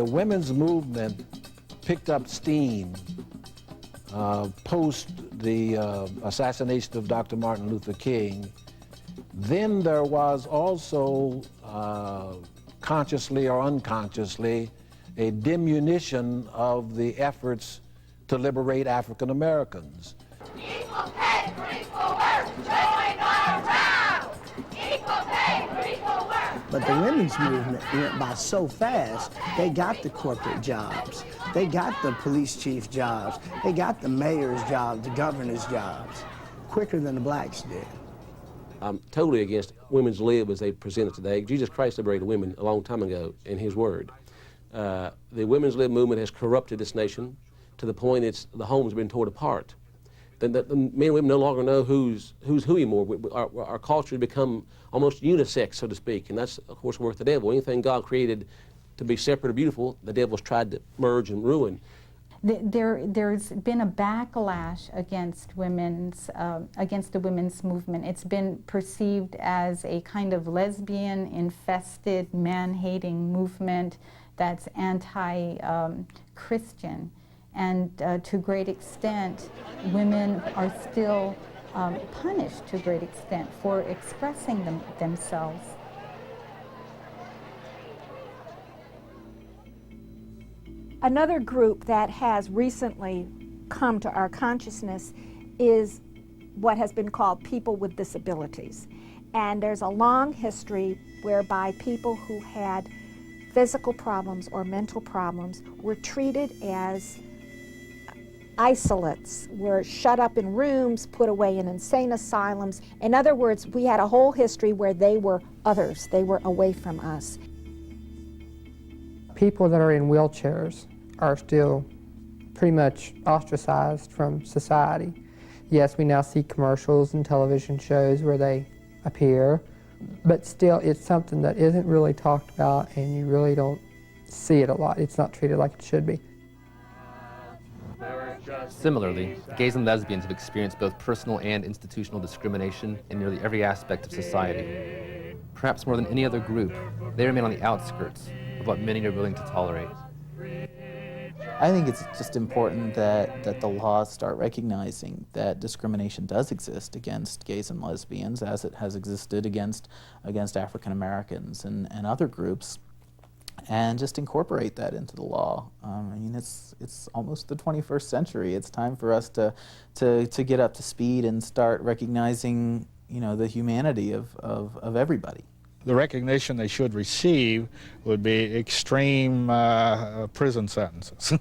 women's movement picked up steam post the assassination of Dr. Martin Luther King. Then there was also, consciously or unconsciously, a diminution of the efforts to liberate African Americans. Equal pay for equal work, join our round! Equal pay for equal work! But the women's movement went by so fast, they got the corporate jobs, they got the police chief jobs, they got the mayor's jobs, the governor's jobs, quicker than the blacks did. I'm totally against women's lib as they present it today. Jesus Christ liberated women a long time ago in his word. The women's lib movement has corrupted this nation to the point the home's been torn apart. The men and women no longer know who's who anymore. Our culture has become almost unisex, so to speak, and that's, of course, work of the devil. Anything God created to be separate or beautiful, the devil's tried to merge and ruin. There's been a backlash against the women's movement. It's been perceived as a kind of lesbian-infested, man-hating movement that's anti-Christian. And to a great extent, women are still punished to a great extent for expressing themselves. Another group that has recently come to our consciousness is what has been called people with disabilities. And there's a long history whereby people who had physical problems or mental problems were treated as isolates, were shut up in rooms, put away in insane asylums. In other words, we had a whole history where they were others, they were away from us. People that are in wheelchairs are still pretty much ostracized from society. Yes, we now see commercials and television shows where they appear, but still it's something that isn't really talked about, and you really don't see it a lot. It's not treated like it should be. Similarly, gays and lesbians have experienced both personal and institutional discrimination in nearly every aspect of society. Perhaps more than any other group, they remain on the outskirts of what many are willing to tolerate. I think it's just important that the laws start recognizing that discrimination does exist against gays and lesbians, as it has existed against African Americans and other groups, and just incorporate that into the law. I mean, it's almost the 21st century. It's time for us to get up to speed and start recognizing, you know, the humanity of everybody. The recognition they should receive would be extreme prison sentences,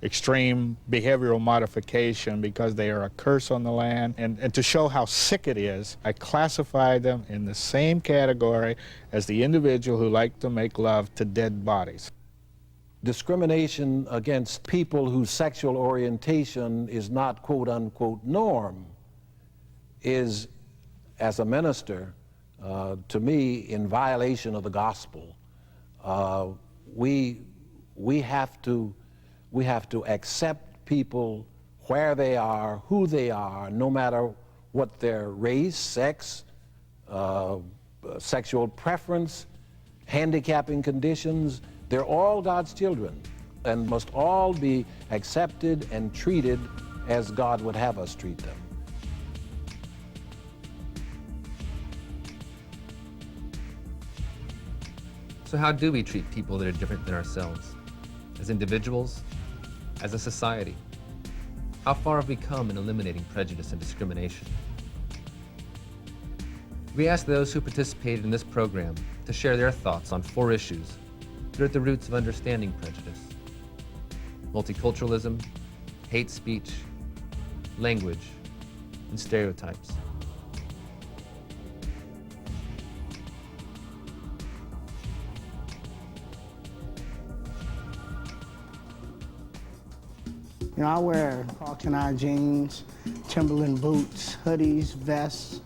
extreme behavioral modification because they are a curse on the land. And to show how sick it is, I classify them in the same category as the individual who liked to make love to dead bodies. Discrimination against people whose sexual orientation is not quote-unquote norm is, as a minister, to me, in violation of the gospel. We have to accept people where they are, who they are, no matter what their race, sex, sexual preference, handicapping conditions. They're all God's children and must all be accepted and treated as God would have us treat them. So how do we treat people that are different than ourselves? As individuals? As a society? How far have we come in eliminating prejudice and discrimination? We asked those who participated in this program to share their thoughts on 4 issues that are at the roots of understanding prejudice: multiculturalism, hate speech, language, and stereotypes. You know, I wear Falcon-Eye jeans, Timberland boots, hoodies, vests,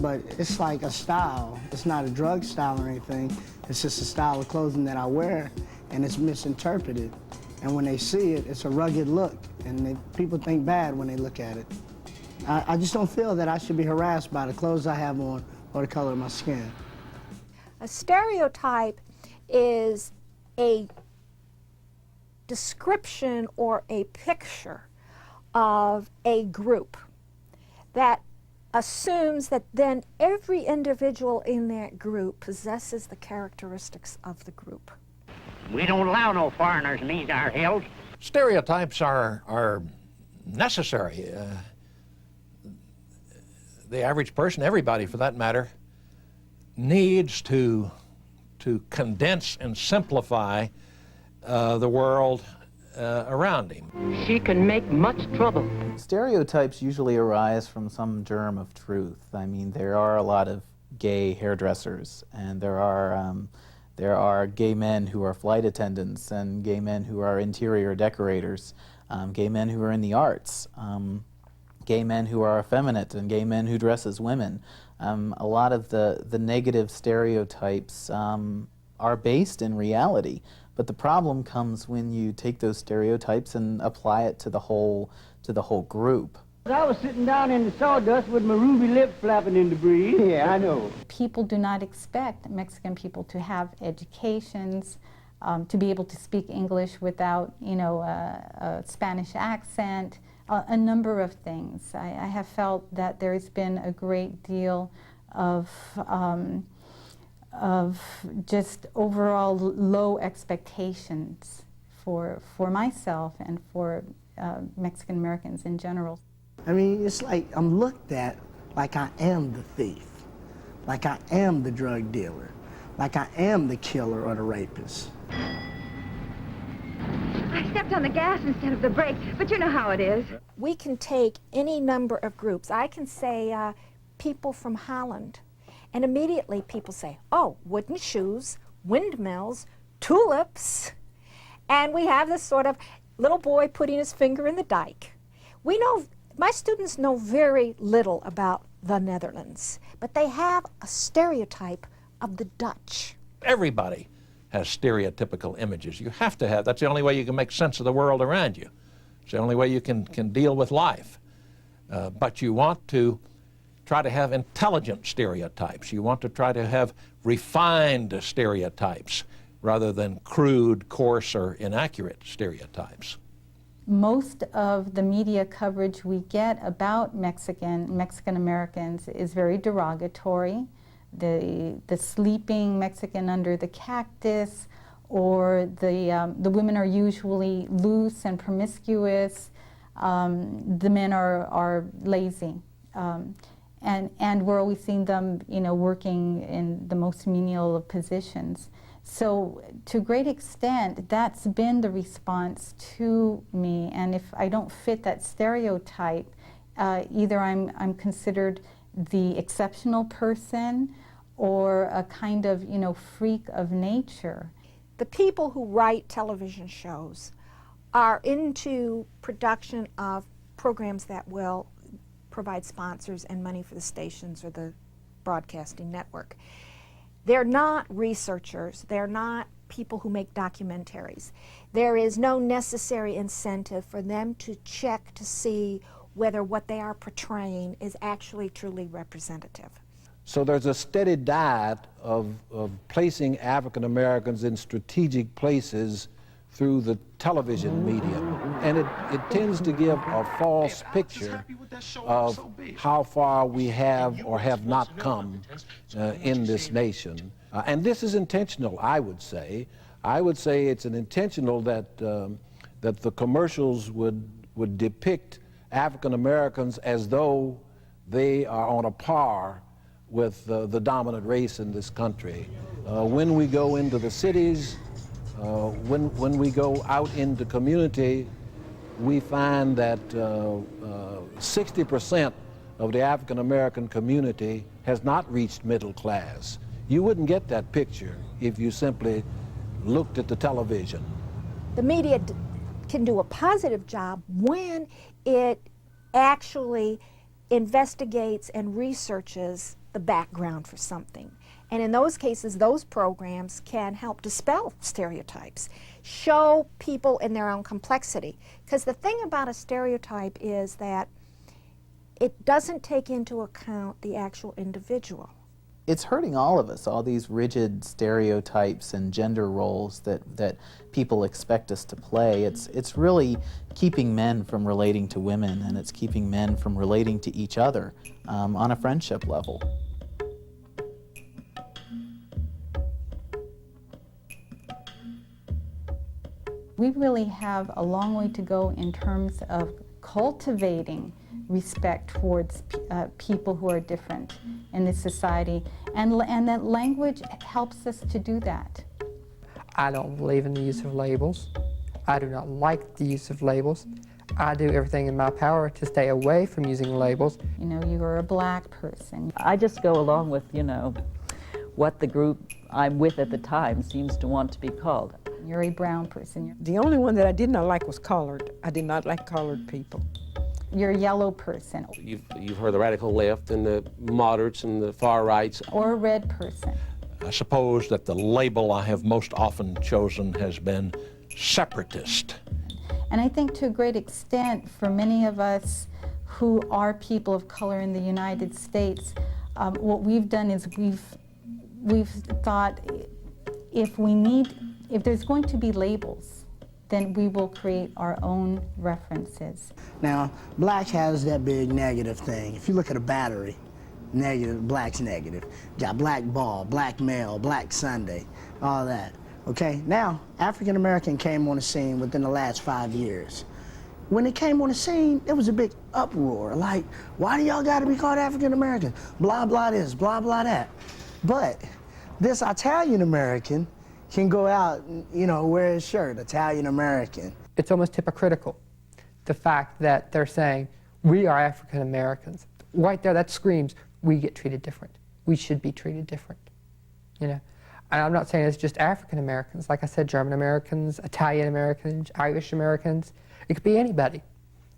but it's like a style. It's not a drug style or anything. It's just a style of clothing that I wear, and it's misinterpreted. And when they see it, it's a rugged look, and people think bad when they look at it. I just don't feel that I should be harassed by the clothes I have on or the color of my skin. A stereotype is a description or a picture of a group that assumes that then every individual in that group possesses the characteristics of the group. We don't allow no foreigners in these our hills. Stereotypes are necessary. The average person, everybody for that matter, needs to condense and simplify the world around him. She can make much trouble. Stereotypes usually arise from some germ of truth. I mean, there are a lot of gay hairdressers, and there are gay men who are flight attendants, and gay men who are interior decorators, gay men who are in the arts, gay men who are effeminate, and gay men who dress as women. A lot of the negative stereotypes are based in reality, but the problem comes when you take those stereotypes and apply it to the whole group. I was sitting down in the sawdust with my ruby lips flapping in the breeze. Yeah, I know. People do not expect Mexican people to have educations, to be able to speak English without, a Spanish accent, a number of things. I have felt that there's been a great deal of just overall low expectations for myself and for Mexican Americans in general. I mean, it's like I'm looked at like I am the thief, like I am the drug dealer, like I am the killer or the rapist. I stepped on the gas instead of the brakes, but you know how it is. We can take any number of groups. I can say people from Holland, and immediately people say, oh, wooden shoes, windmills, tulips, and we have this sort of little boy putting his finger in the dike. We know, my students know very little about the Netherlands, but they have a stereotype of the Dutch. Everybody has stereotypical images. You have to have. That's the only way you can make sense of the world around you. It's the only way you can deal with life. But you want to try to have intelligent stereotypes. You want to try to have refined stereotypes rather than crude, coarse, or inaccurate stereotypes. Most of the media coverage we get about Mexican Americans is very derogatory. The sleeping Mexican under the cactus, or the women are usually loose and promiscuous. The men are lazy, and we're always seeing them, working in the most menial of positions. So to a great extent, that's been the response to me. And if I don't fit that stereotype, either I'm considered the exceptional person or a kind of, freak of nature. The people who write television shows are into production of programs that will provide sponsors and money for the stations or the broadcasting network. They're not researchers. They're not people who make documentaries. There is no necessary incentive for them to check to see whether what they are portraying is actually truly representative. So there's a steady diet of placing African Americans in strategic places through the television medium. And it tends to give a false picture of how far we have or have not come in this nation. And this is intentional, I would say. I would say it's an intentional that the commercials would depict African Americans as though they are on a par with the dominant race in this country. When we go into the cities, when we go out into community, we find that 60% of the African American community has not reached middle class. You wouldn't get that picture if you simply looked at the television. The media can do a positive job when it actually investigates and researches the background for something. And in those cases, those programs can help dispel stereotypes, show people in their own complexity. Because the thing about a stereotype is that it doesn't take into account the actual individual. it's hurting all of us, all these rigid stereotypes and gender roles that people expect us to play. It's really keeping men from relating to women, and it's keeping men from relating to each other on a friendship level. We really have a long way to go in terms of cultivating respect towards people who are different in this society, and that language helps us to do that. I don't believe in the use of labels. I do not like the use of labels. I do everything in my power to stay away from using labels. You know, you're a black person. I just go along with, you know, what the group I'm with at the time seems to want to be called. You're a brown person. The only one that I did not like was colored. I did not like colored people. You're a yellow person. You've heard the radical left and the moderates and the far rights. Or a red person. I suppose that the label I have most often chosen has been separatist. And I think to a great extent, for many of us who are people of color in the United States, what we've done is we've thought if there's going to be labels, then we will create our own references. Now, black has that big negative thing. If you look at a battery, negative, black's negative. You got black ball, black male, black Sunday, all that. Okay, now, African American came on the scene within the last 5 years. When it came on the scene, there was a big uproar, like, why do y'all gotta be called African American? Blah, blah this, blah, blah that. But this Italian American can go out and, you know, wear his shirt, Italian American. It's almost hypocritical, the fact that they're saying, we are African Americans. Right there, that screams, we get treated different. We should be treated different, you know? And I'm not saying it's just African Americans. Like I said, German Americans, Italian Americans, Irish Americans. It could be anybody.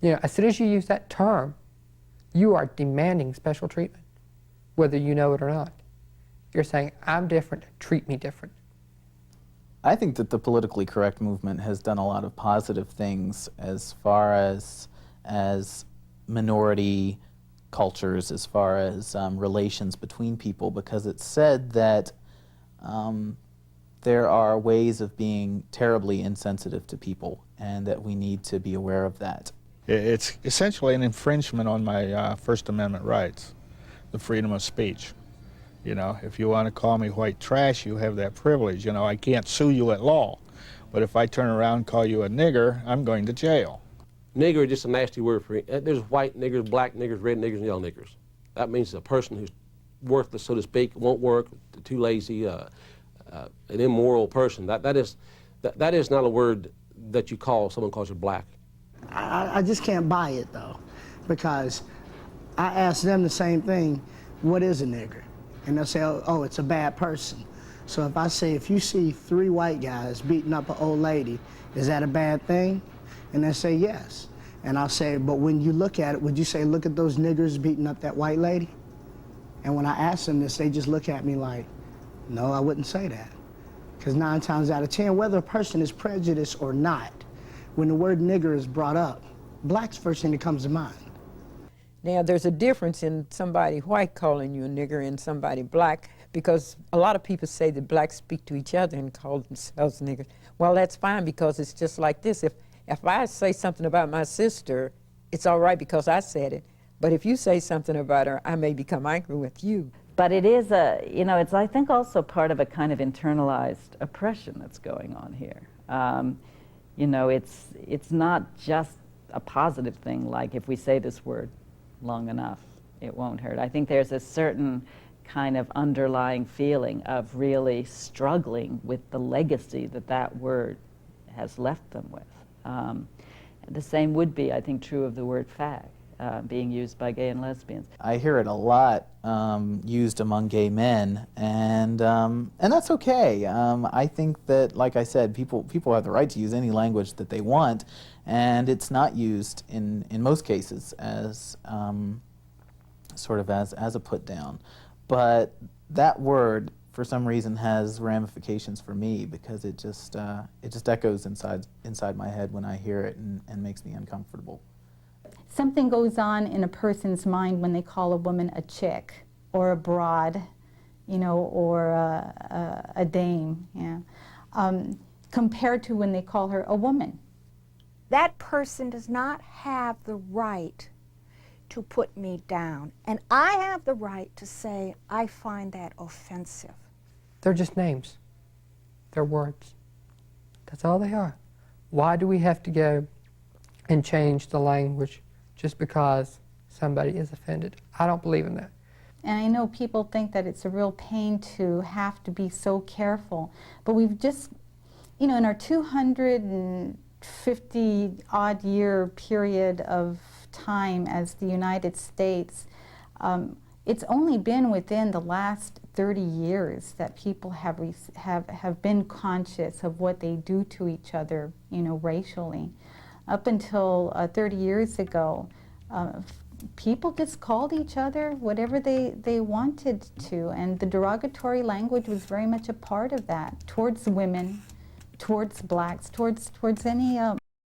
You know, as soon as you use that term, you are demanding special treatment, whether you know it or not. You're saying, I'm different, treat me different. I think that the politically correct movement has done a lot of positive things as far as minority cultures, as far as relations between people, because it's said that there are ways of being terribly insensitive to people, and that we need to be aware of that. It's essentially an infringement on my First Amendment rights, the freedom of speech. You know, if you want to call me white trash, you have that privilege. You know, I can't sue you at law. But if I turn around and call you a nigger, I'm going to jail. Nigger is just a nasty word for it. There's white niggers, black niggers, red niggers, and yellow niggers. That means a person who's worthless, so to speak, won't work, too lazy, an immoral person. That is not a word that you call someone calls you black. I just can't buy it, though, because I ask them the same thing, what is a nigger? And they'll say, oh, it's a bad person. So if I say, if you see 3 white guys beating up an old lady, is that a bad thing? And they say, yes. And I'll say, but when you look at it, would you say, look at those niggers beating up that white lady? And when I ask them this, they just look at me like, no, I wouldn't say that. Because 9 times out of 10, whether a person is prejudiced or not, when the word nigger is brought up, black's the first thing that comes to mind. Now, there's a difference in somebody white calling you a nigger and somebody black, because a lot of people say that blacks speak to each other and call themselves niggers. Well, that's fine, because it's just like this. If I say something about my sister, it's all right because I said it. But if you say something about her, I may become angry with you. But it is it's, I think, also part of a kind of internalized oppression that's going on here. You know, it's not just a positive thing, like if we say this word long enough, it won't hurt. I think there's a certain kind of underlying feeling of really struggling with the legacy that word has left them with. The same would be, I think, true of the word fag being used by gay and lesbians. I hear it a lot used among gay men, and that's okay. I think that, like I said, people have the right to use any language that they want, and it's not used in most cases as sort of as a put down. But that word, for some reason, has ramifications for me, because it just echoes inside my head when I hear it, and makes me uncomfortable. Something goes on in a person's mind when they call a woman a chick or a broad, you know, or a dame, yeah, compared to when they call her a woman. That person does not have the right to put me down. And I have the right to say, I find that offensive. They're just names. They're words. That's all they are. Why do we have to go and change the language just because somebody is offended? I don't believe in that. And I know people think that it's a real pain to have to be so careful, but we've just, you know, in our 250-odd year period of time as the United States, it's only been within the last 30 years that people have been conscious of what they do to each other, you know, racially. Up until 30 years ago, people just called each other whatever they wanted to, and the derogatory language was very much a part of that, towards women, towards blacks, towards any